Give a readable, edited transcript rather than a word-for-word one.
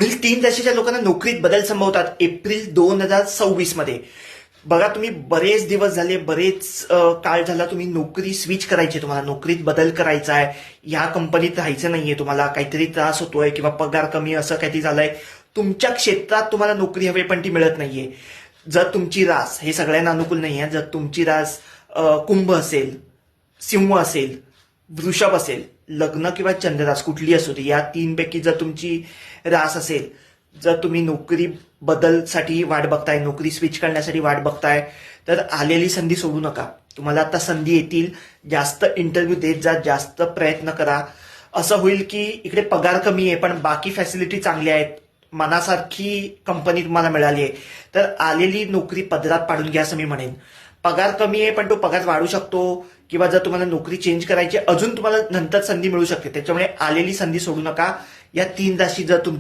पुढील 3 राशीच्या लोकांना नोकरीत बदल संभवतात एप्रिल 2026 मध्ये. बघा, तुम्ही बरेच दिवस झाले, बरेच काळ झाला तुम्ही नोकरी स्विच करायची, तुम्हाला नोकरीत बदल करायचा आहे, ह्या कंपनीत राहायचं नाहीये, तुम्हाला काहीतरी त्रास होतोय किंवा पगार कमी असं काहीतरी झालंय, तुमच्या क्षेत्रात तुम्हाला नोकरी हवी पण ती मिळत नाहीये. जर तुमची रास, हे सगळ्यांना अनुकूल नाहीये, जर तुमची रास कुंभ असेल, सिंह असेल, वृषभ असेल, लग्न किंवा चंद्ररास कुठली असू दे, या 3 पैकी जर तुमची रास असेल, जर तुम्ही नोकरी बदलसाठी वाट बघताय, नोकरी स्विच करण्यासाठी वाट बघताय, तर आलेली संधी सोडू नका. तुम्हाला आता संधी येतील. जास्त इंटरव्ह्यू देत जा, जास्त प्रयत्न करा. असं होईल की इकडे पगार कमी आहे पण बाकी फॅसिलिटी चांगल्या आहेत, मनासारखी कंपनी तुम्हाला मिळाली आहे, तर आलेली नोकरी पदरात पाडून घ्या असं मी म्हणेन. पगार कमी आहे पण तो पगार वाढू शकतो, किंवा जर तुम्हाला नोकरी चेंज करायची अजून तुम्हाला नंतर संधी मिळू शकते. त्याच्यामुळे आलेली संधी सोडू नका. या 3 राशी जर तुमची